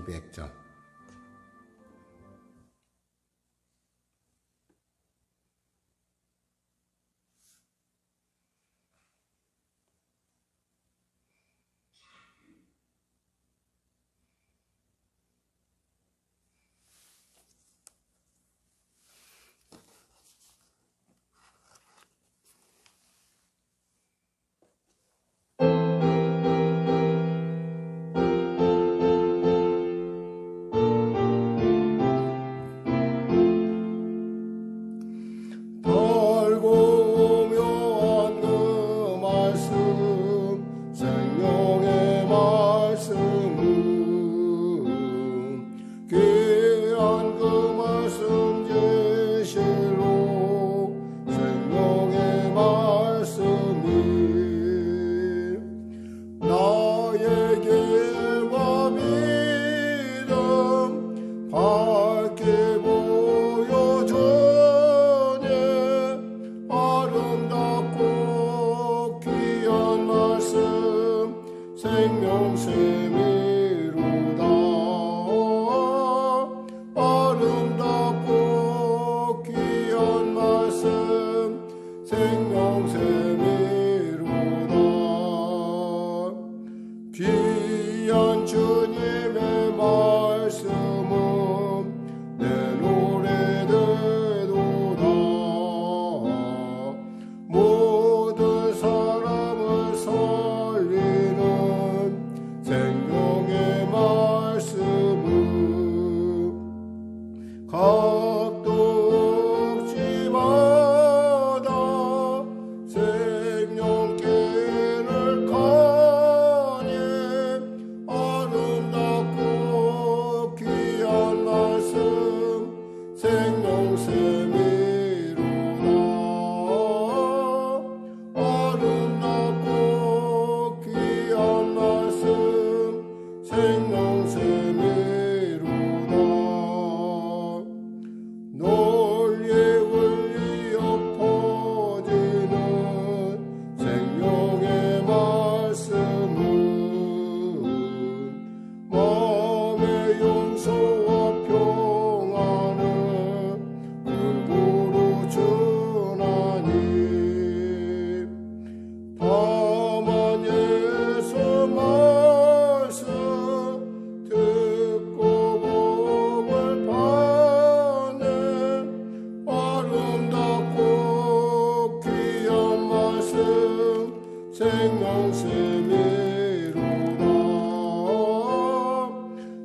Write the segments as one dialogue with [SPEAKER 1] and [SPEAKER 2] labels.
[SPEAKER 1] 200점.
[SPEAKER 2] 귀한 주님의 말씀은 내 노래 되도다. 모든 사람을 살리는 생명의 말씀은 각독지마다 생명길을 가니 아름답고 귀한 말씀 생명샘이로다. 아름답고 귀한 말씀 생명샘이로다. 널리 울려 퍼지는 생명의 말씀은 마음의 용서와 평안을 골고루 주나니 다만 예수 말씀 듣고 복을 받네. 아름답고 귀한 말씀 생명샘이로다.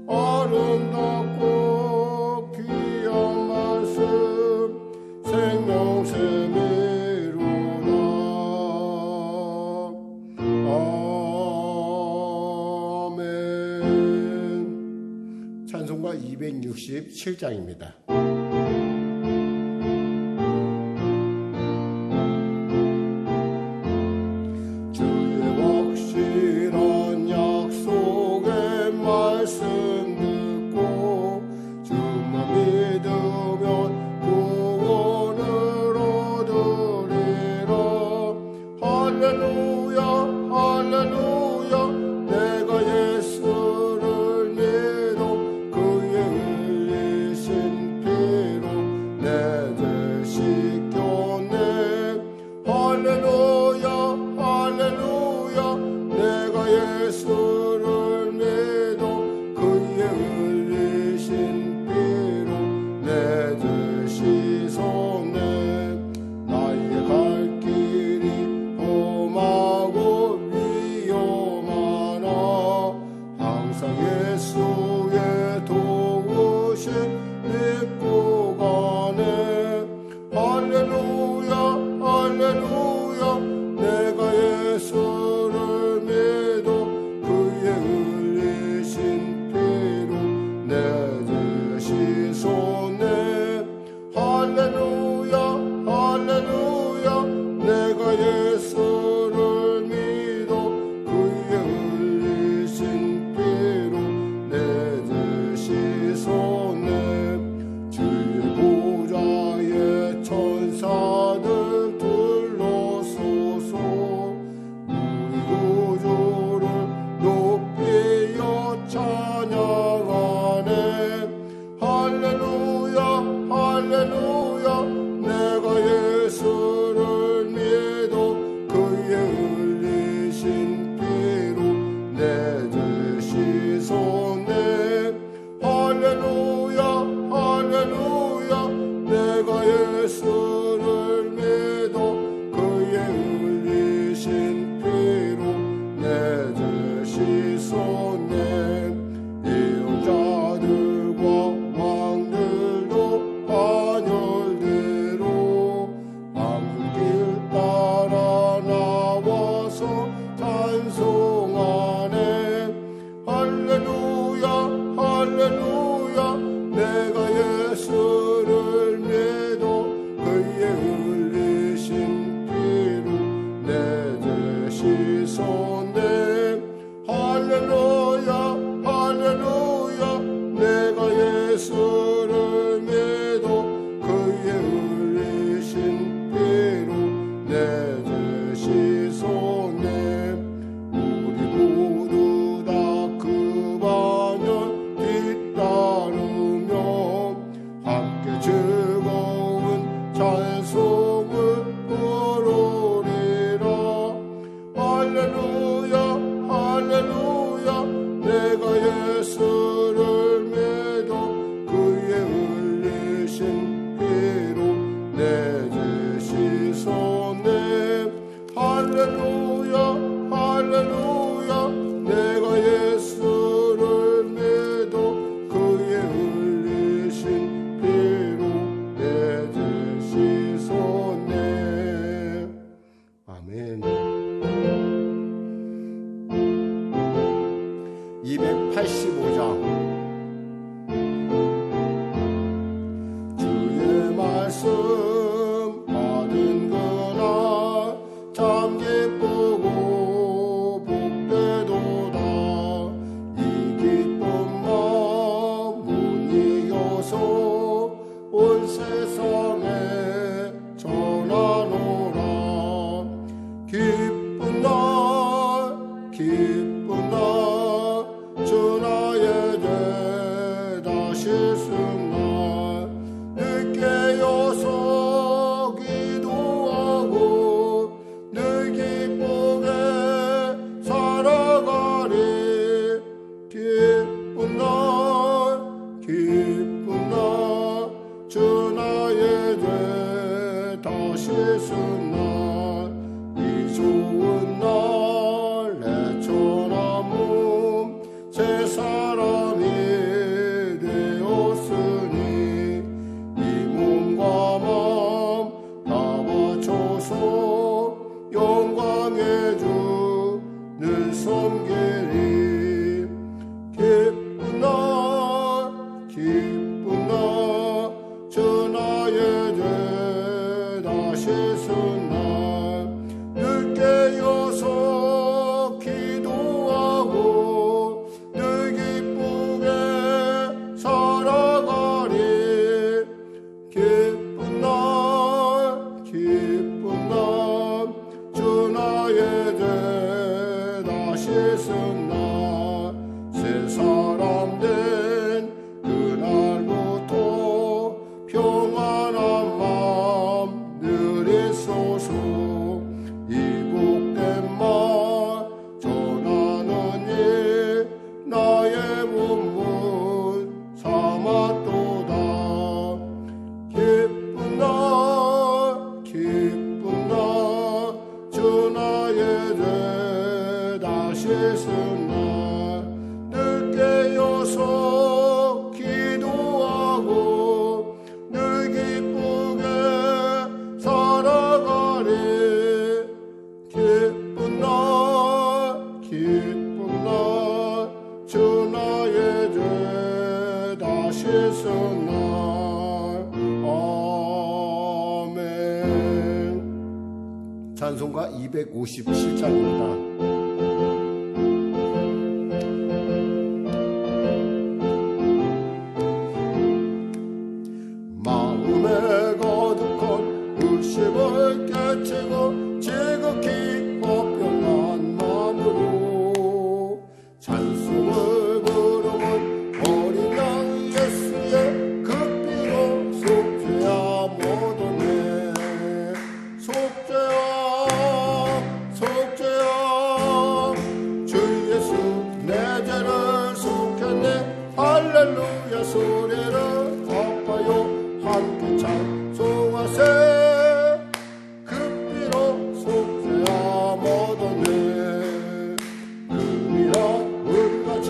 [SPEAKER 2] 아름답고 귀한 말씀 생명샘이로다. 아멘. 찬송가 267장입니다. 주의 확실한 약속의 말씀 듣고 주만 믿으면 구원을 얻으리라. 할렐루야 할렐루야. 내가 예수를 믿어 그의 흘리신 피 할렐루야 할렐루야 내가 예수를 믿어 그의 흘리신 피로 내 죄 씻었네 할렐루야 할렐루야 내가 예수를 믿어 그의 흘리신 피로 내 죄 씻었네 예언자들과 왕들도 반열대로 왕길 따라 나와서 찬송하네 할렐루야 할렐루야 내가 예수를 믿어 그의 흘리신 피로 내 죄 씻었네 할렐루야 할렐루야 내가 예수를 믿어 그의 흘리신 피로 내 죄 씻었네 우리 모두 다 그 반열 뒤따르며 함께 즐거운 찬송을 부르리라 할렐루야 할렐루야 내가 예수를 믿어 그의 흘리신 피로 내 죄 씻었네 할렐루야 할렐루야 내가 예수를 믿어 그의 흘리신 피로 내 죄 씻었네 아멘 285장 주의 말씀 받은 그날 참 기쁘고 복되도다 이 기쁜 마음 이어서 온 세상에 전하노라 기쁜 날 주 나의 죄 다시 쓴날 늦게 여서 기도하고 늘 기쁘게 살아가리 기쁜 날 주 나의 죄 다시 쓴날 이 좋은 날 내 천한 몸 새 사람이 되었으니 이 몸과 마음 다 바쳐서 영광의 주를 섬기리 기쁜 날 주 나의 죄 다시 쓴날 늦게 여서 기도하고 늘 기쁘게 살아가리 기쁜 날 주 나의 죄 다시 쓴날 새 사람 된 그날부터 평안한 마음 늘 있소서 이 복된 말 전하는 일 나의 본분 삼았도다 기쁜 날 주 나의 죄 다시 쓴날 늦게 여서 기도하고 늘 기쁘게 살아가리 기쁜 날 주 나의 죄 다시 쓴날 아멘 찬송가 257장입니다 마음에 가득한 의심을 깨치고 지극히 화평한 마음으로 찬송을 부르면 어린 양 예수의 그 할렐루야 소리를 아파요 함께 찬송하세 그 피로 속죄함 얻었네 금이라 은같이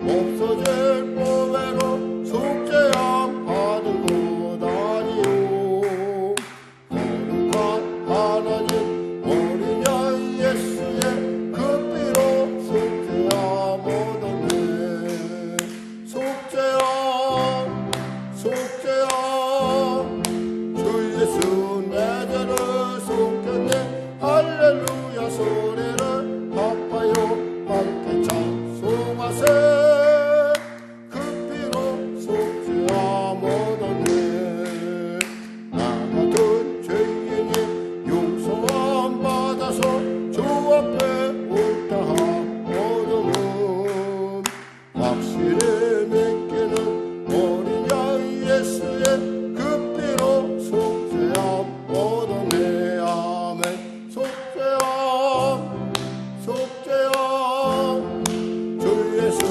[SPEAKER 2] 없어질 보배로 속죄함 받은 것 아니요 거룩한 하나님 어린 양 예수의 그 피로 속죄함 얻었네 속죄함 속죄함 주 예수 내 죄를 속였네 할렐루야 소리를 아파요 함께 찬송하세 그 피로 속죄함 얻었네 나 같은 죄인이 용서함 받아서 주 앞에 옳다함 얻음은 확실히 믿기는 어린 양 예수의 그 피로 속죄함 얻었네 아멘 속죄함 속죄함 주 예수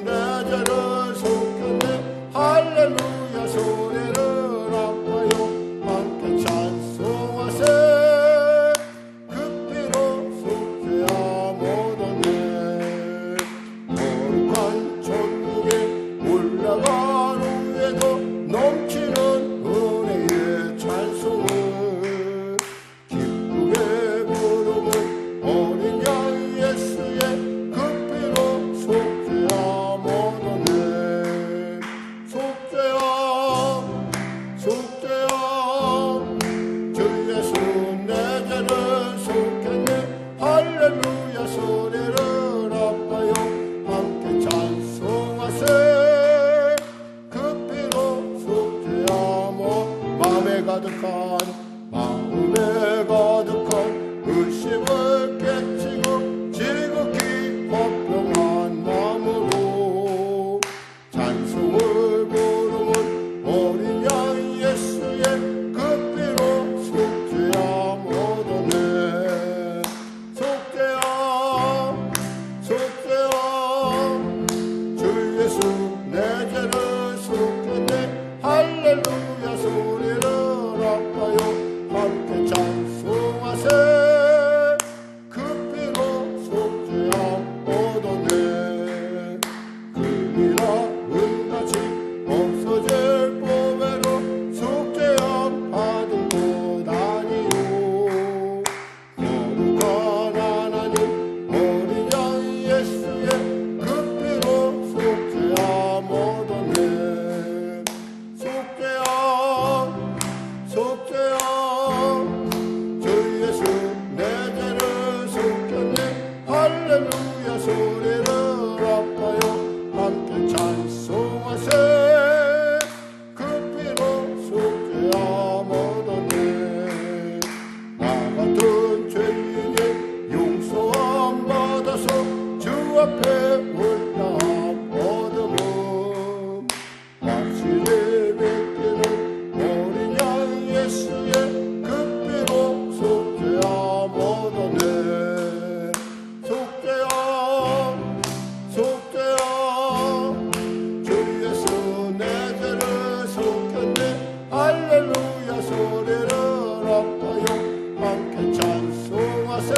[SPEAKER 2] 내 죄를 속였네 할렐루야 소리를 아파요 함께 찬송하세 그 피로 속죄함 얻었네 거룩한 천국에 올라간 후에도 넘치는 은혜의 찬송을 기쁘게 부르는 어린 양 예수의 그 피로 속죄함 얻었네 속죄함 속죄함 주 예수 내 죄를 속였네 할렐루야 소리를 아파요 함께 찬송하세 그 피로 속죄함 마음에 가득한 의심을 깨치고 지극히 허평한 마음으로 찬송을 부르는 어린 양 예수의 그 피로 속죄함 얻었네 속죄함 속죄함 주 예수 내 죄를 속였네 할렐루야 소리를 아파요 함께 찬송하세 그 피로 속죄함 얻었네 금이라 은같이 없어질 보배로 속죄함 받은 것 아니요 거룩한 하나님 어린 양 예수의 그 피로 속죄함 얻었네 속죄함 속죄함 주 예수 내 죄를 속였네 할렐루야 소리를 아파요 함께 찬송하세 그 피로 속죄함 얻었네 나 같은 죄인이 용서함 받아서 주 앞에 옳다함 얻음은 확실히 믿기는 어린 양 예수의 그 피로 속죄함 얻었네 속죄함 속죄함 주 예수 내 죄를 속였네 할렐루야 소리를 아파요 함께 찬송하세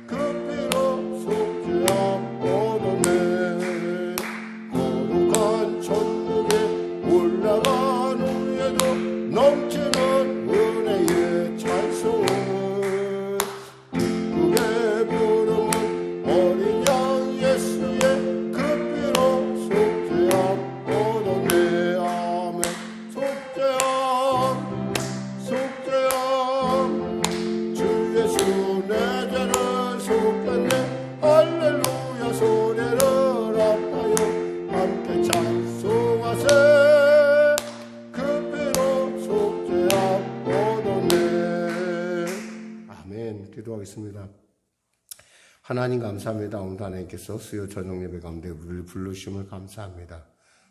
[SPEAKER 2] 그 피로 속죄함 얻었네 거룩한 천국에 올라간 후에도 넘치는 은혜의 찬송을 기쁘게 부르는 어린 양 예수의 그 피로 속죄함 얻었네 아멘 속죄함 속죄함 주 예수 내 죄를 속였네 할렐루야 소리를 아파요 함께 찬송하세 그 피로 속죄함 얻었네 아멘 기도하겠습니다. 하나님 감사합니다. 오늘 하나님께서 수요 저녁 예배 가운데 우리를 부르심을 감사합니다.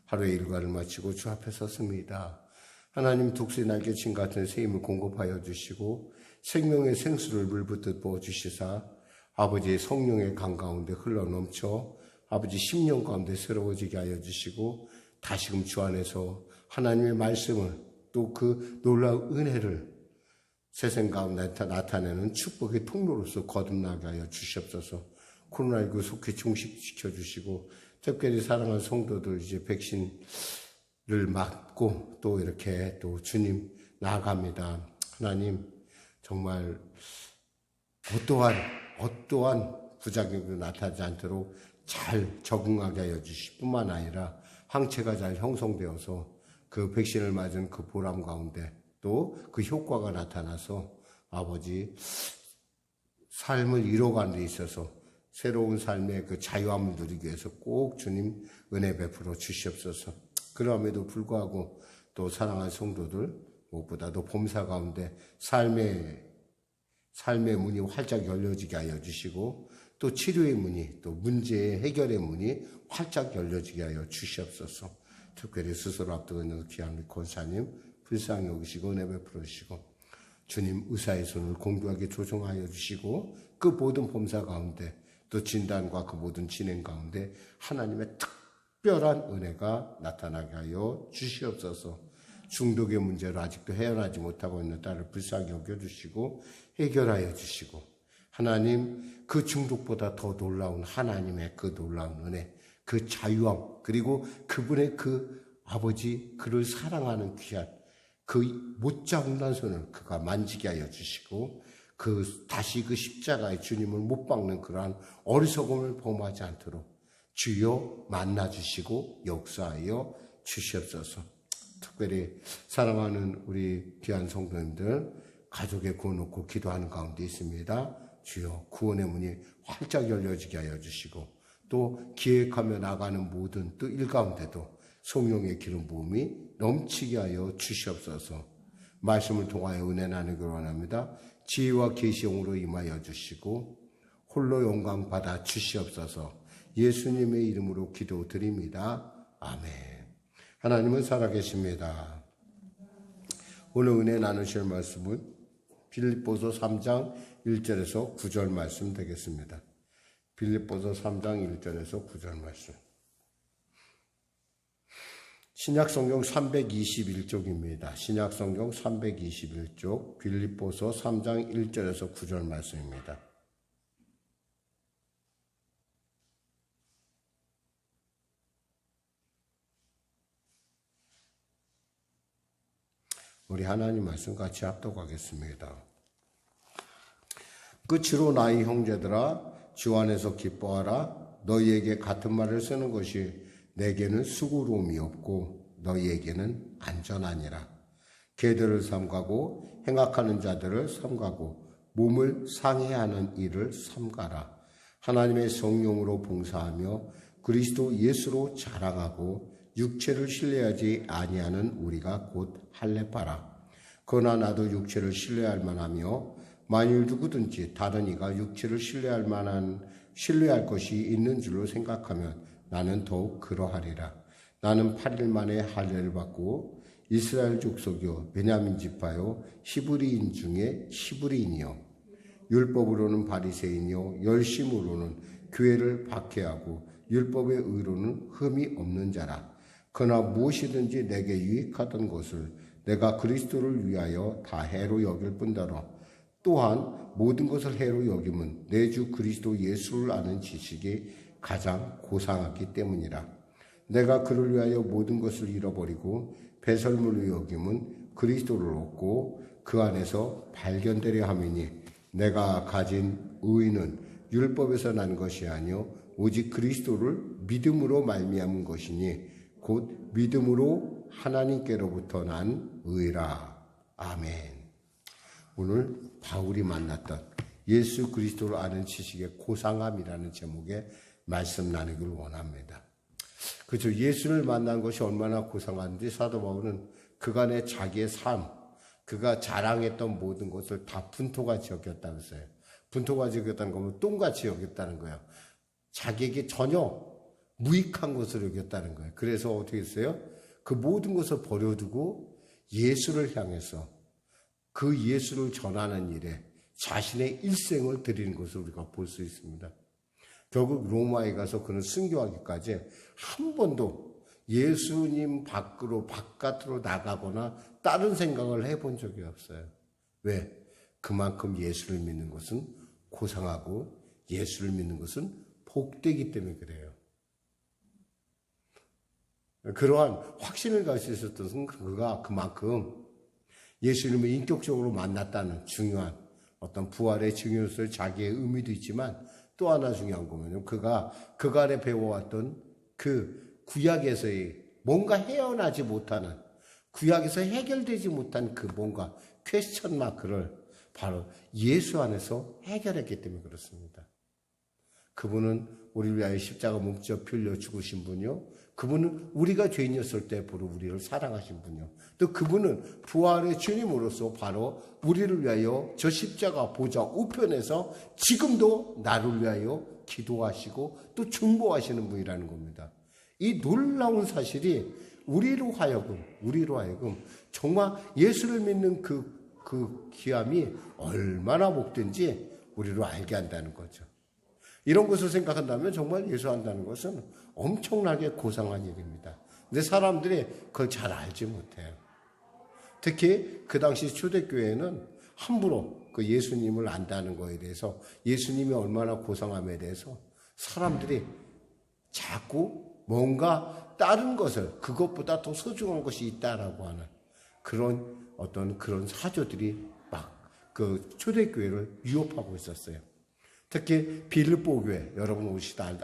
[SPEAKER 2] 하루의 일과를 마치고 주 앞에 섰습니다. 하나님 독수리 날개친 같은 새 힘을 공급하여 주시고 생명의 생수를 물붓듯 부어주시사 아버지의 성령의 강 가운데 흘러넘쳐 아버지 10년 가운데 새로워지게 하여 주시고 다시금 주 안에서 하나님의 말씀을 또 그 놀라운 은혜를 세상 가운데 나타내는 축복의 통로로서 거듭나게 하여 주시옵소서. 코로나19 속히 종식시켜 주시고 특별히 사랑하는 성도들 이제 백신을 맞고 또 이렇게 또 주님 나아갑니다. 하나님 정말 어떠한 부작용도 나타나지 않도록 잘 적응하게 하여 주실 뿐만 아니라 항체가 잘 형성되어서 그 백신을 맞은 그 보람 가운데 또 그 효과가 나타나서 아버지 삶을 이뤄가는 데 있어서 새로운 삶의 그 자유함을 누리기 위해서 꼭 주님 은혜 베풀어 주시옵소서. 그럼에도 불구하고 또 사랑하는 성도들 무엇보다도 범사 가운데 삶의 문이 활짝 열려지게 하여 주시고 또 치료의 문이 또 문제의 해결의 문이 활짝 열려지게 하여 주시옵소서. 특별히 스스로 앞두고 있는 귀한 권사님 불쌍히 여기시고 은혜 베풀어 주시고 주님 의사의 손을 공평하게 조정하여 주시고 그 모든 범사 가운데 또 진단과 그 모든 진행 가운데 하나님의 특별한 은혜가 나타나게 하여 주시옵소서. 중독의 문제로 아직도 헤어나지 못하고 있는 딸을 불쌍히 여겨주시고 해결하여 주시고 하나님 그 중독보다 더 놀라운 하나님의 그 놀라운 은혜, 그 자유함, 그리고 그분의 그 아버지 그를 사랑하는 귀한 그 못자국난 손을 그가 만지게 하여 주시고 다시 그 십자가의 주님을 못 박는 그러한 어리석음을 범하지 않도록 주여 만나주시고 역사하여 주시옵소서. 특별히 사랑하는 우리 귀한 성도님들 가족에 구워놓고 기도하는 가운데 있습니다. 주여 구원의 문이 활짝 열려지게 하여 주시고 또 기획하며 나가는 모든 또 일가운데도 성령의 기름 부음이 넘치게 하여 주시옵소서. 말씀을 통하여 은혜 나누기를 원합니다. 지혜와 계시용으로 임하여 주시고 홀로 영광 받아 주시옵소서. 예수님의 이름으로 기도드립니다. 아멘. 하나님은 살아계십니다. 오늘 은혜 나누실 말씀은 빌립보서 3장 1절에서 9절 말씀 되겠습니다. 빌립보서 3장 1절에서 9절 말씀. 신약성경 321쪽입니다. 신약성경 321쪽 빌립보서 3장 1절에서 9절 말씀입니다. 우리 하나님 말씀 같이 합독하겠습니다. 끝으로 나의 형제들아 주 안에서 기뻐하라. 너희에게 같은 말을 쓰는 것이 내게는 수고로움이 없고 너희에게는 안전하니라. 개들을 삼가고 행악하는 자들을 삼가고 몸을 상해하는 일을 삼가라. 하나님의 성령으로 봉사하며 그리스도 예수로 자랑하고 육체를 신뢰하지 아니하는 우리가 곧 할례파라. 그러나 나도 육체를 신뢰할 만하며 만일 누구든지 다른 이가 육체를 신뢰할 것이 있는 줄로 생각하면 나는 더욱 그러하리라. 나는 8일 만에 할례를 받고 이스라엘 족속이요 베냐민 지파요 히브리인 중에 히브리인이요 율법으로는 바리새인이요 열심으로는 교회를 박해하고 율법의 의로는 흠이 없는 자라. 그러나 무엇이든지 내게 유익하던 것을 내가 그리스도를 위하여 다 해로 여길 뿐더러 또한 모든 것을 해로 여김은 내 주 그리스도 예수를 아는 지식이 가장 고상하기 때문이라. 내가 그를 위하여 모든 것을 잃어버리고 배설물로 여김은 그리스도를 얻고 그 안에서 발견되려 함이니 내가 가진 의는 율법에서 난 것이 아니요 오직 그리스도를 믿음으로 말미암은 것이니 곧 믿음으로 하나님께로부터 난 의라. 아멘. 오늘 바울이 만났던 예수 그리스도를 아는 지식의 고상함이라는 제목의 말씀 나누기를 원합니다. 그렇죠. 예수를 만난 것이 얼마나 고상한지 사도 바울은 그간의 자기의 삶, 그가 자랑했던 모든 것을 다 분토같이 여겼다고 했어요. 분토같이 여겼다는 거면 똥같이 여겼다는 거예요. 자기에게 전혀 무익한 것을 여겼다는 거예요. 그래서 어떻게 했어요? 그 모든 것을 버려두고 예수를 향해서 그 예수를 전하는 일에 자신의 일생을 드리는 것을 우리가 볼 수 있습니다. 결국 로마에 가서 그는 순교하기까지 한 번도 예수님 바깥으로 나가거나 다른 생각을 해본 적이 없어요. 왜? 그만큼 예수를 믿는 것은 고상하고 예수를 믿는 것은 복되기 때문에 그래요. 그러한 확신을 가지고 있었던 그가 그만큼 예수님을 인격적으로 만났다는 중요한 어떤 부활의 증인으로서의 자기의 의미도 있지만 또 하나 중요한 거면요. 그가 그간에 배워왔던 그 구약에서의 뭔가 헤어나지 못하는 구약에서 해결되지 못한 그 뭔가 퀘스천 마크를 바로 예수 안에서 해결했기 때문에 그렇습니다. 그분은 우리를 위하여 십자가 목적 흘려 죽으신 분이요. 그분은 우리가 죄인이었을 때 바로 우리를 사랑하신 분이요. 또 그분은 부활의 주님으로서 바로 우리를 위하여 저 십자가 보좌 우편에서 지금도 나를 위하여 기도하시고 또 중보하시는 분이라는 겁니다. 이 놀라운 사실이 우리로 하여금 정말 예수를 믿는 그 귀함이 얼마나 복된지 우리로 알게 한다는 거죠. 이런 것을 생각한다면 정말 예수한다는 것은 엄청나게 고상한 일입니다. 근데 사람들이 그걸 잘 알지 못해요. 특히 그 당시 초대교회는 함부로 그 예수님을 안다는 거에 대해서 예수님이 얼마나 고상함에 대해서 사람들이 자꾸 뭔가 다른 것을 그것보다 더 소중한 것이 있다라고 하는 그런 사조들이 막 그 초대교회를 위협하고 있었어요. 특히 빌립보 교회, 여러분 오시다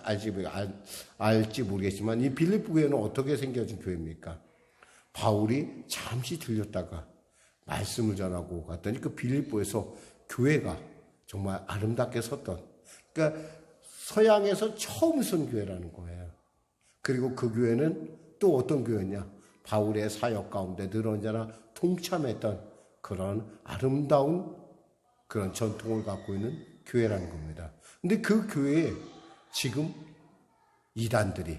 [SPEAKER 2] 알지 모르겠지만 이 빌립보 교회는 어떻게 생겨진 교회입니까? 바울이 잠시 들렸다가 말씀을 전하고 갔더니 그 빌립보에서 교회가 정말 아름답게 섰던, 그러니까 서양에서 처음 선 교회라는 거예요. 그리고 그 교회는 또 어떤 교회냐? 바울의 사역 가운데 늘 언제나 동참했던 그런 아름다운 그런 전통을 갖고 있는 교회라는 겁니다. 근데 그 교회에 지금 이단들이,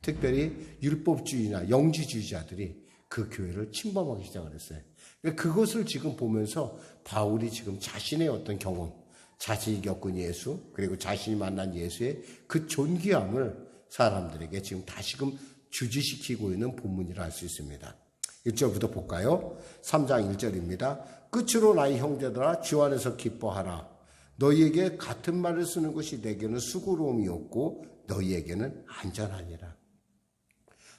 [SPEAKER 2] 특별히 율법주의나 영지주의자들이 그 교회를 침범하기 시작을 했어요. 그것을 지금 보면서 바울이 지금 자신의 어떤 경험, 자신이 겪은 예수, 그리고 자신이 만난 예수의 그 존귀함을 사람들에게 지금 다시금 주지시키고 있는 본문이라 할 수 있습니다. 1절부터 볼까요? 3장 1절입니다. 끝으로 나의 형제들아 주 안에서 기뻐하라. 너희에게 같은 말을 쓰는 것이 내게는 수고로움이 없고 너희에게는 안전하니라.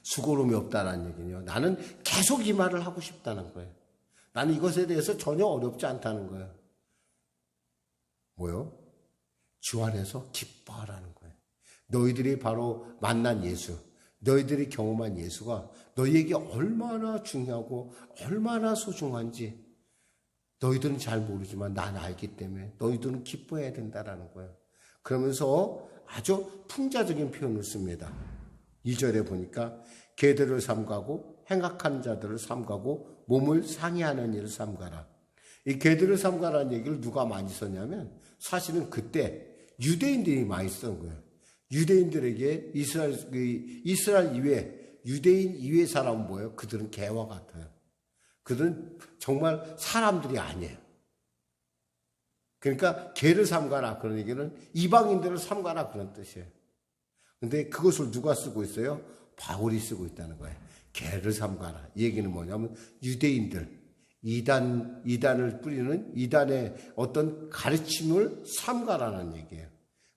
[SPEAKER 2] 수고로움이 없다는 얘기는요. 나는 계속 이 말을 하고 싶다는 거예요. 나는 이것에 대해서 전혀 어렵지 않다는 거예요. 뭐요? 주 안에서 기뻐하라는 거예요. 너희들이 바로 만난 예수, 너희들이 경험한 예수가 너희에게 얼마나 중요하고 얼마나 소중한지 너희들은 잘 모르지만 난 알기 때문에 너희들은 기뻐해야 된다라는 거예요. 그러면서 아주 풍자적인 표현을 씁니다. 2절에 보니까 개들을 삼가고 행악한 자들을 삼가고 몸을 상해하는 일을 삼가라. 이 개들을 삼가라는 얘기를 누가 많이 썼냐면 사실은 그때 유대인들이 많이 쓴 거예요. 유대인들에게 이스라엘 이외 유대인 이외 사람은 뭐예요? 그들은 개와 같아요. 그들은 정말 사람들이 아니에요. 그러니까 개를 삼가라 그런 얘기는 이방인들을 삼가라 그런 뜻이에요. 근데 그것을 누가 쓰고 있어요? 바울이 쓰고 있다는 거예요. 개를 삼가라. 이 얘기는 뭐냐면 유대인들, 이단을 뿌리는 이단의 어떤 가르침을 삼가라는 얘기예요.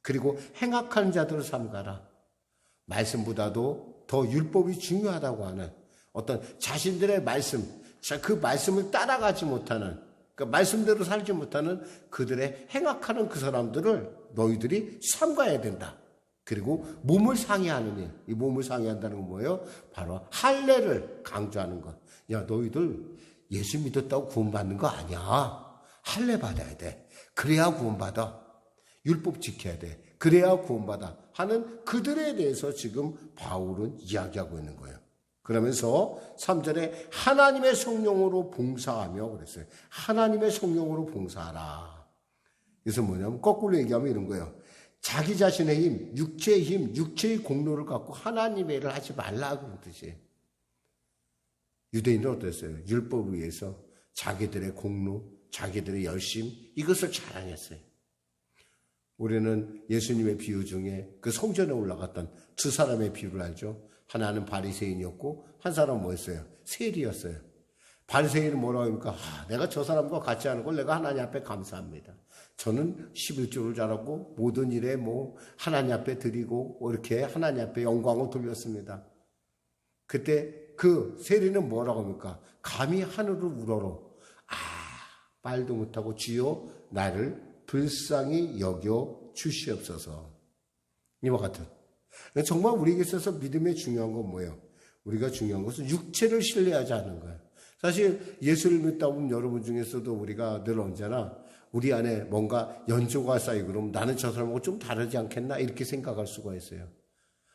[SPEAKER 2] 그리고 행악한 자들을 삼가라. 말씀보다도 더 율법이 중요하다고 하는 어떤 자신들의 말씀, 그 말씀을 따라가지 못하는, 그 말씀대로 살지 못하는 그들의 행악하는 그 사람들을 너희들이 삼가야 된다. 그리고 몸을 상해하는 일, 이 몸을 상해한다는 건 뭐예요? 바로 할례를 강조하는 것. 야, 너희들 예수 믿었다고 구원받는 거 아니야. 할례 받아야 돼. 그래야 구원받아. 율법 지켜야 돼. 그래야 구원받아. 하는 그들에 대해서 지금 바울은 이야기하고 있는 거예요. 그러면서 3절에 하나님의 성령으로 봉사하며 그랬어요. 하나님의 성령으로 봉사하라. 그래서 뭐냐면 거꾸로 얘기하면 이런 거예요. 자기 자신의 힘, 육체의 힘, 육체의 공로를 갖고 하나님의 일을 하지 말라 그런 뜻이에요. 유대인은 어땠어요? 율법을 위해서 자기들의 공로, 자기들의 열심 이것을 자랑했어요. 우리는 예수님의 비유 중에 그 성전에 올라갔던 두 사람의 비유를 알죠. 하나는 바리새인이었고 한 사람은 뭐였어요? 세리였어요. 바리새인은 뭐라고 합니까? 내가 저 사람과 같이 하는 걸 내가 하나님 앞에 감사합니다. 저는 11조를 잘하고 모든 일에 하나님 앞에 드리고 이렇게 하나님 앞에 영광을 돌렸습니다. 그때 그 세리는 뭐라고 합니까? 감히 하늘을 우러러 말도 못하고 주여 나를 불쌍히 여겨 주시옵소서. 이와 같은. 정말 우리에게 있어서 믿음의 중요한 건 뭐예요? 우리가 중요한 것은 육체를 신뢰하지 않는 거예요. 사실 예수를 믿다 보면 여러분 중에서도 우리가 늘 언제나 우리 안에 뭔가 연조가 쌓이고 그러면 나는 저 사람하고 좀 다르지 않겠나 이렇게 생각할 수가 있어요.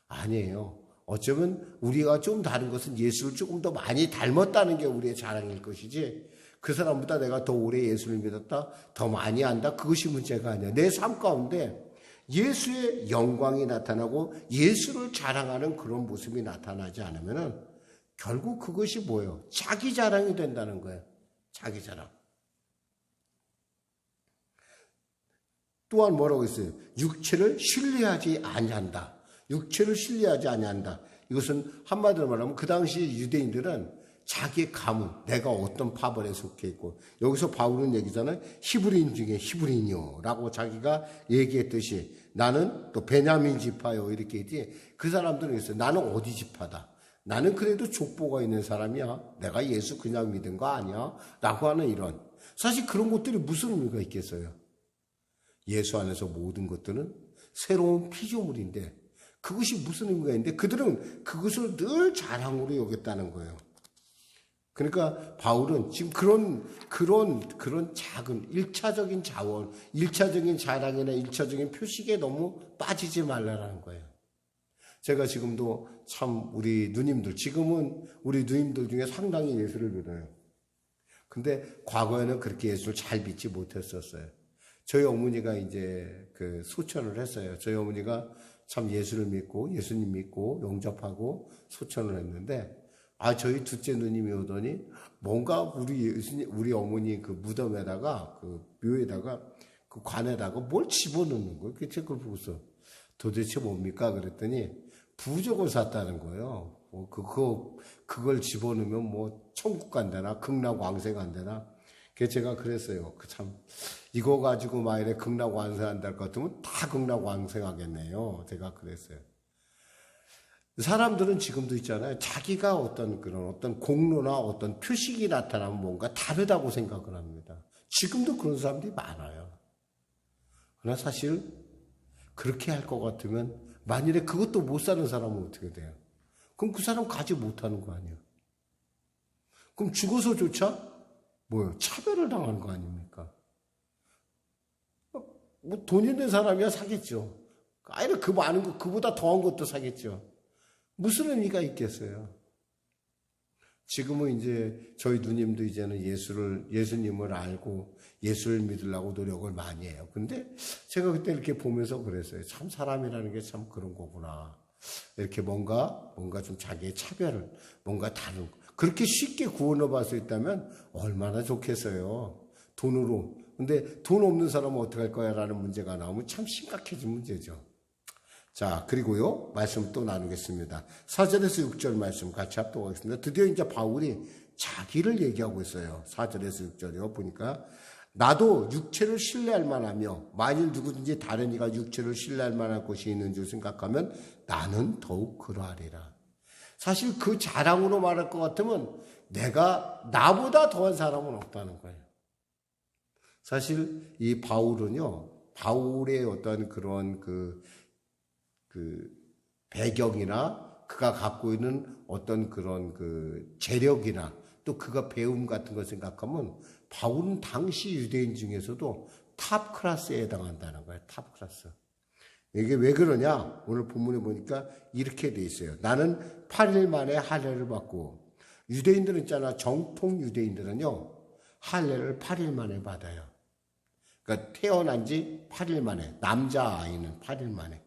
[SPEAKER 2] 아니에요. 어쩌면 우리가 좀 다른 것은 예수를 조금 더 많이 닮았다는 게 우리의 자랑일 것이지 그 사람보다 내가 더 오래 예수를 믿었다, 더 많이 안다, 그것이 문제가 아니야. 내 삶 가운데 예수의 영광이 나타나고 예수를 자랑하는 그런 모습이 나타나지 않으면은 결국 그것이 뭐예요? 자기 자랑이 된다는 거예요. 자기 자랑. 또한 뭐라고 했어요? 육체를 신뢰하지 아니한다. 육체를 신뢰하지 아니한다. 이것은 한마디로 말하면 그 당시 유대인들은 자기의 가문, 내가 어떤 파벌에 속해 있고 여기서 바울은 얘기잖아요. 히브리인 중에 히브리인이요 라고 자기가 얘기했듯이 나는 또 베냐민 지파요 이렇게 했지. 그 사람들은 있어요. 나는 어디 지파다. 나는 그래도 족보가 있는 사람이야. 내가 예수 그냥 믿은 거 아니야 라고 하는 이런. 사실 그런 것들이 무슨 의미가 있겠어요. 예수 안에서 모든 것들은 새로운 피조물인데 그것이 무슨 의미가 있는데 그들은 그것을 늘 자랑으로 여겼다는 거예요. 그러니까 바울은 지금 그런 작은 1차적인 자원, 1차적인 자랑이나 1차적인 표식에 너무 빠지지 말라는 거예요. 제가 지금도 참 우리 누님들, 지금은 우리 누님들 중에 상당히 예수를 믿어요. 근데 과거에는 그렇게 예수를 잘 믿지 못했었어요. 저희 어머니가 이제 그 소천을 했어요. 저희 어머니가 참 예수를 믿고 예수님 믿고 영접하고 소천을 했는데 저희 둘째 누님이 오더니 뭔가 우리 어머니 그 무덤에다가 그 묘에다가 그 관에다가 뭘 집어넣는 거예요. 제가 그걸 보고서 도대체 뭡니까? 그랬더니 부적을 샀다는 거예요. 그걸 집어넣으면 천국 간다나 극락왕생 간다나. 제가 그랬어요. 참 이거 가지고 만일에 극락왕생한다 것 같으면 다 극락왕생하겠네요. 제가 그랬어요. 사람들은 지금도 있잖아요. 자기가 어떤 공로나 어떤 표식이 나타나면 뭔가 다르다고 생각을 합니다. 지금도 그런 사람들이 많아요. 그러나 사실 그렇게 할 것 같으면 만일에 그것도 못 사는 사람은 어떻게 돼요? 그럼 그 사람 가지 못하는 거 아니에요? 그럼 죽어서조차 차별을 당하는 거 아닙니까? 돈 있는 사람이야 사겠죠. 아니면 그 많은 거, 그보다 더한 것도 사겠죠. 무슨 의미가 있겠어요? 지금은 이제 저희 누님도 이제는 예수님을 알고 예수를 믿으려고 노력을 많이 해요. 근데 제가 그때 이렇게 보면서 그랬어요. 참 사람이라는 게 참 그런 거구나. 이렇게 뭔가 좀 자기의 차별을, 뭔가 다른, 그렇게 쉽게 구원을 받을 수 있다면 얼마나 좋겠어요. 돈으로. 근데 돈 없는 사람은 어떻게 할 거야? 라는 문제가 나오면 참 심각해진 문제죠. 자, 그리고요, 말씀 또 나누겠습니다. 4절에서 6절 말씀 같이 합독하겠습니다. 드디어 이제 바울이 자기를 얘기하고 있어요. 4절에서 6절이요. 보니까, 나도 육체를 신뢰할 만하며, 만일 누구든지 다른 이가 육체를 신뢰할 만한 곳이 있는 줄 생각하면 나는 더욱 그러하리라. 사실 그 자랑으로 말할 것 같으면 나보다 더한 사람은 없다는 거예요. 사실 이 바울은요, 바울의 어떤 그런 그 배경이나 그가 갖고 있는 어떤 그런 그 재력이나 또 그가 배움 같은 걸 생각하면 바울은 당시 유대인 중에서도 탑 클래스에 해당한다는 거예요. 탑 클래스. 이게 왜 그러냐? 오늘 본문에 보니까 이렇게 돼 있어요. 나는 8일 만에 할례를 받고, 유대인들은 있잖아. 정통 유대인들은요, 할례를 8일 만에 받아요. 그러니까 태어난 지 8일 만에, 남자아이는 8일 만에.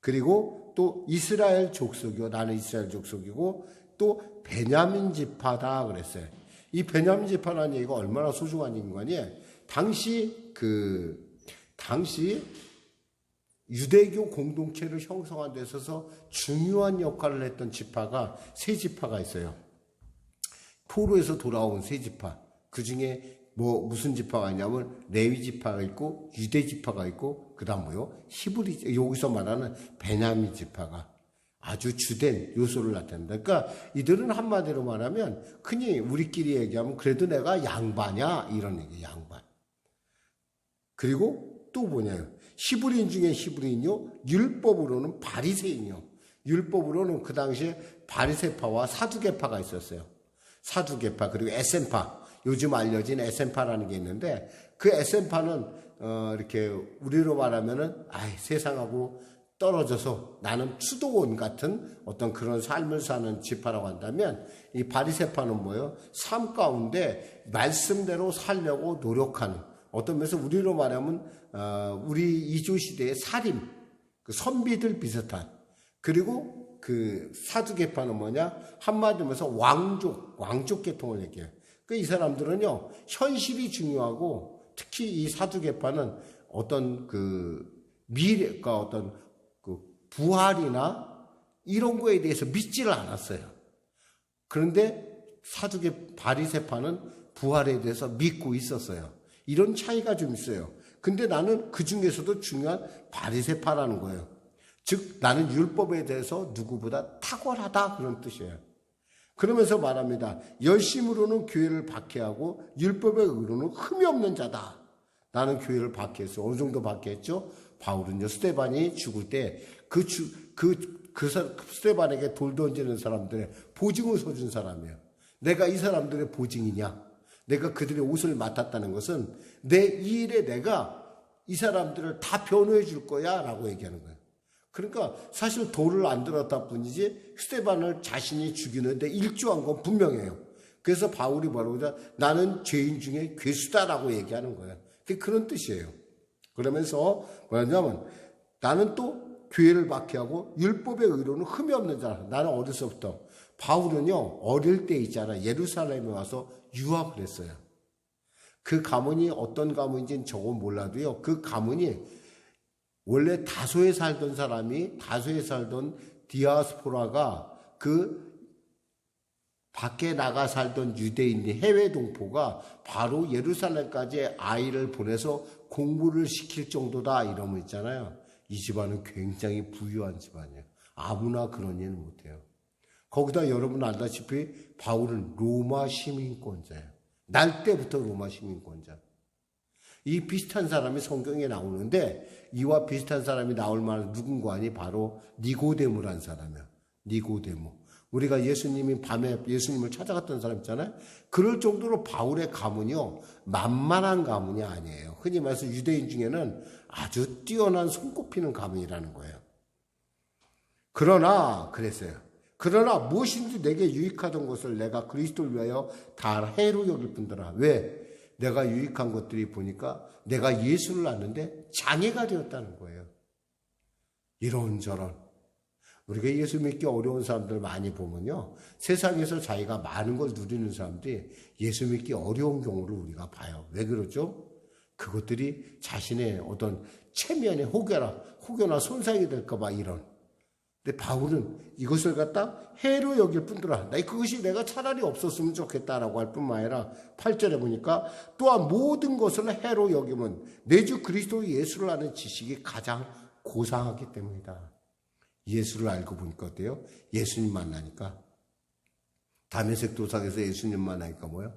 [SPEAKER 2] 그리고 또 이스라엘 족속이요. 나는 이스라엘 족속이고 또 베냐민 지파다 그랬어요. 이 베냐민 지파라는 얘기가 얼마나 소중한 인간이에요. 당시 유대교 공동체를 형성한 데 있어서 중요한 역할을 했던 지파가 세 지파가 있어요. 포로에서 돌아온 세 지파. 그 중에 무슨 지파가 있냐면 레위 지파가 있고 유대 지파가 있고 그다음 히브리, 여기서 말하는 베냐민 지파가 아주 주된 요소를 나타낸다. 그러니까 이들은 한마디로 말하면 흔히 우리끼리 얘기하면 그래도 내가 양반이야 이런 얘기, 양반. 그리고 또 뭐냐요? 히브리인 중에 히브리인요, 율법으로는 바리새인이요. 율법으로는 그 당시에 바리새파와 사두개파가 있었어요. 사두개파 그리고 에센파, 요즘 알려진 에센파라는 게 있는데 그 에센파는 이렇게 우리로 말하면은 세상하고 떨어져서 나는 추도원 같은 어떤 그런 삶을 사는 지파라고 한다면 이 바리새파는 뭐예요? 삶 가운데 말씀대로 살려고 노력하는 어떤 면에서 우리로 말하면 우리 이조 시대의 사림, 그 선비들 비슷한 그리고 그 사두개파는 뭐냐? 한마디로 해서 왕족 계통을 얘기해요. 이 사람들은요, 현실이 중요하고 특히 이 사두개파는 어떤 그 미래가 어떤 그 부활이나 이런 거에 대해서 믿지를 않았어요. 그런데 바리새파는 부활에 대해서 믿고 있었어요. 이런 차이가 좀 있어요. 근데 나는 그 중에서도 중요한 바리새파라는 거예요. 즉 나는 율법에 대해서 누구보다 탁월하다 그런 뜻이에요. 그러면서 말합니다. 열심으로는 교회를 박해하고 율법의 의로는 흠이 없는 자다. 나는 교회를 박해했어. 어느 정도 박해했죠? 바울은요, 스데반이 죽을 때 스데반에게 돌 던지는 사람들의 보증을 서준 사람이에요. 내가 이 사람들의 보증이냐? 내가 그들의 옷을 맡았다는 것은 이 일에 내가 이 사람들을 다 변호해 줄 거야 라고 얘기하는 거예요. 그러니까 사실 돌을 안 들었다 뿐이지 스데반을 자신이 죽이는데 일조한 건 분명해요. 그래서 바울이 뭐라고 하죠? 나는 죄인 중에 괴수다라고 얘기하는 거예요. 그게 그런 뜻이에요. 그러면서 뭐냐면 나는 또 교회를 박해하고 율법의 의로는 흠이 없는 자라. 나는 어려서부터 바울은요 어릴 때 있잖아 예루살렘에 와서 유학을 했어요. 그 가문이 어떤 가문인지는 저건 몰라도요. 그 가문이 원래 다소에 살던 디아스포라가 그 밖에 나가 살던 유대인이 해외 동포가 바로 예루살렘까지 아이를 보내서 공부를 시킬 정도다 이러면 있잖아요. 이 집안은 굉장히 부유한 집안이에요. 아무나 그런 일은 못해요. 거기다 여러분 알다시피 바울은 로마 시민권자예요. 날 때부터 로마 시민권자. 이 비슷한 사람이 성경에 나오는데 이와 비슷한 사람이 나올 만한 누군가니 바로 니고데모라는 사람이야. 니고데모. 우리가 예수님이 밤에 예수님을 찾아갔던 사람 있잖아요. 그럴 정도로 바울의 가문이요. 만만한 가문이 아니에요. 흔히 말해서 유대인 중에는 아주 뛰어난 손꼽히는 가문이라는 거예요. 그러나 무엇인지 내게 유익하던 것을 내가 그리스도를 위하여 다 해로 여길 뿐더라. 왜? 내가 유익한 것들이 보니까 내가 예수를 아는데 장애가 되었다는 거예요. 이런저런. 우리가 예수 믿기 어려운 사람들 많이 보면요. 세상에서 자기가 많은 걸 누리는 사람들이 예수 믿기 어려운 경우를 우리가 봐요. 왜 그러죠? 그것들이 자신의 어떤 체면에 혹여나 손상이 될까봐 이런. 근데 바울은 이것을 갖다 해로 여길 뿐더라. 그것이 내가 차라리 없었으면 좋겠다라고 할 뿐만 아니라 8절에 보니까 또한 모든 것을 해로 여기면 내 주 그리스도 예수를 아는 지식이 가장 고상하기 때문이다. 예수를 알고 보니까 어때요? 예수님 만나니까 다메섹 도상에서 예수님 만나니까 뭐예요?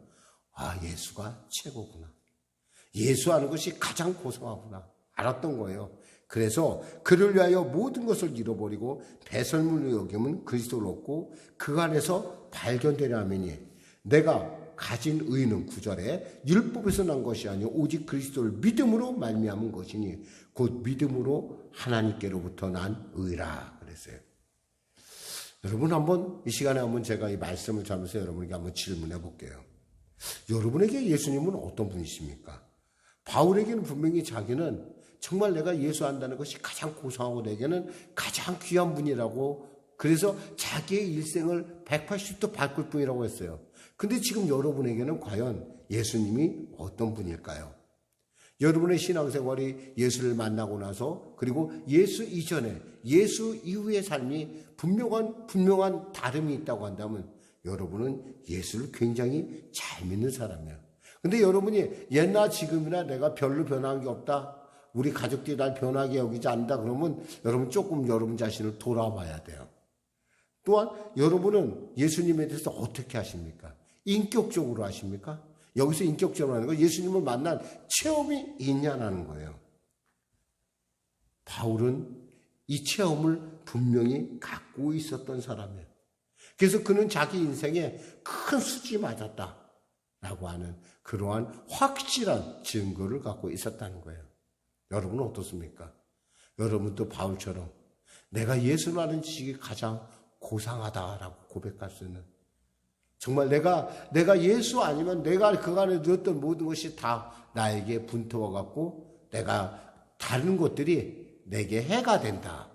[SPEAKER 2] 예수가 최고구나. 예수 아는 것이 가장 고상하구나. 알았던 거예요. 그래서 그를 위하여 모든 것을 잃어버리고 배설물로 여기면 그리스도를 얻고 그 안에서 발견되려 하매니 내가 가진 의는 9절에 율법에서 난 것이 아니요 오직 그리스도를 믿음으로 말미암은 것이니 곧 믿음으로 하나님께로부터 난 의라 그랬어요. 여러분 한번 이 시간에 한번 제가 이 말씀을 자면서 여러분에게 한번 질문해 볼게요. 여러분에게 예수님은 어떤 분이십니까? 바울에게는 분명히 자기는 정말 내가 예수 안다는 것이 가장 고상하고 내게는 가장 귀한 분이라고 그래서 자기의 일생을 180도 바꿀 뿐이라고 했어요. 근데 지금 여러분에게는 과연 예수님이 어떤 분일까요? 여러분의 신앙생활이 예수를 만나고 나서 그리고 예수 이전에 예수 이후의 삶이 분명한 다름이 있다고 한다면 여러분은 예수를 굉장히 잘 믿는 사람이에요. 근데 여러분이 옛날 지금이나 내가 별로 변한 게 없다, 우리 가족들이 날 변하게 여기지 않는다 그러면 여러분 조금 여러분 자신을 돌아봐야 돼요. 또한 여러분은 예수님에 대해서 어떻게 하십니까? 인격적으로 하십니까? 여기서 인격적으로 하는 건 예수님을 만난 체험이 있냐는 거예요. 바울은 이 체험을 분명히 갖고 있었던 사람이에요. 그래서 그는 자기 인생에 큰 수지 맞았다라고 하는 그러한 확실한 증거를 갖고 있었다는 거예요. 여러분은 어떻습니까? 여러분도 바울처럼 내가 예수를 아는 지식이 가장 고상하다라고 고백할 수 있는, 정말 내가 예수 아니면 내가 그간에 누렸던 모든 것이 다 나에게 분투와 같고 내가 다른 것들이 내게 해가 된다.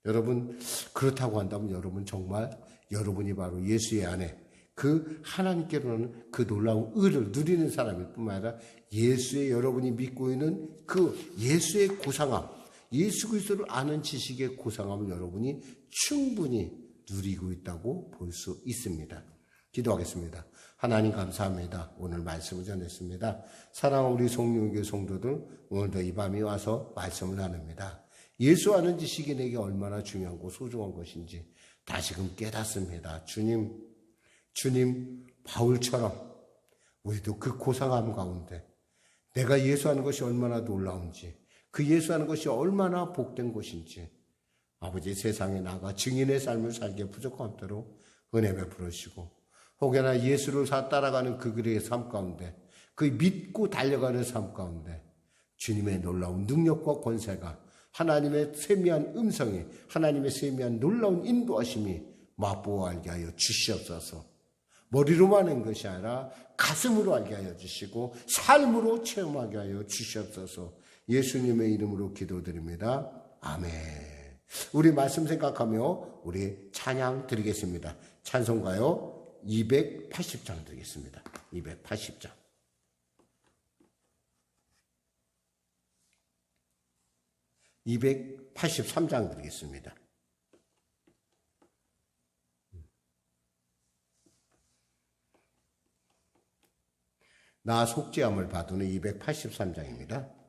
[SPEAKER 2] 여러분 그렇다고 한다면 여러분 정말 여러분이 바로 예수의 안에 그 하나님께로는 그 놀라운 의를 누리는 사람일 뿐만 아니라 예수의 여러분이 믿고 있는 그 예수의 고상함, 예수 그리스도를 아는 지식의 고상함을 여러분이 충분히 누리고 있다고 볼 수 있습니다. 기도하겠습니다. 하나님 감사합니다. 오늘 말씀을 전했습니다. 사랑하는 우리 송영교 성도들, 오늘도 이 밤이 와서 말씀을 나눕니다. 예수 아는 지식이 내게 얼마나 중요하고 소중한 것인지 다시금 깨닫습니다. 주님 바울처럼 우리도 그 고상함 가운데 내가 예수하는 것이 얼마나 놀라운지, 그 예수하는 것이 얼마나 복된 것인지 아버지 세상에 나가 증인의 삶을 살기에 부족함도록 은혜 베풀으시고, 혹여나 예수를 따라가는 그 길의 삶 가운데, 그 믿고 달려가는 삶 가운데 주님의 놀라운 능력과 권세가, 하나님의 세미한 음성이, 하나님의 세미한 놀라운 인도하심이 맛보아 알게 하여 주시옵소서. 머리로만 하는 것이 아니라 가슴으로 알게 하여 주시고 삶으로 체험하게 하여 주시옵소서. 예수님의 이름으로 기도드립니다. 아멘. 우리 말씀 생각하며 우리 찬양 드리겠습니다. 찬송가요 280장 드리겠습니다. 280장. 283장 드리겠습니다. 나 속죄함을 받으는 283장입니다.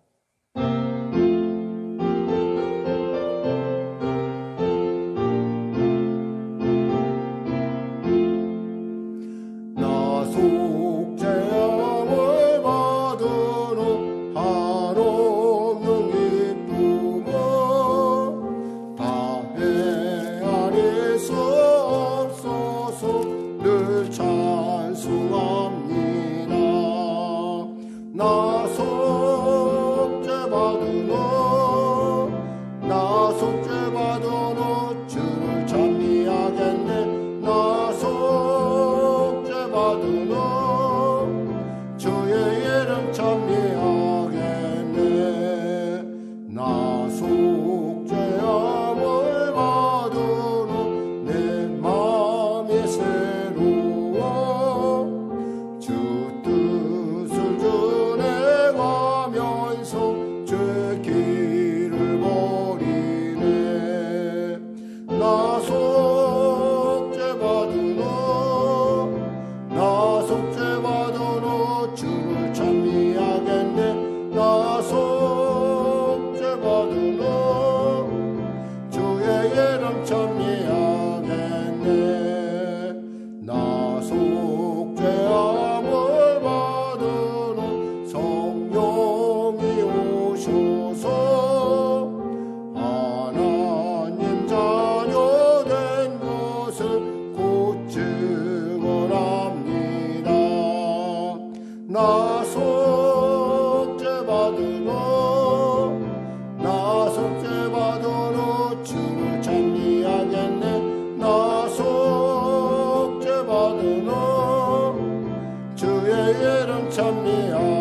[SPEAKER 1] 주의 이름 찬미하겠네.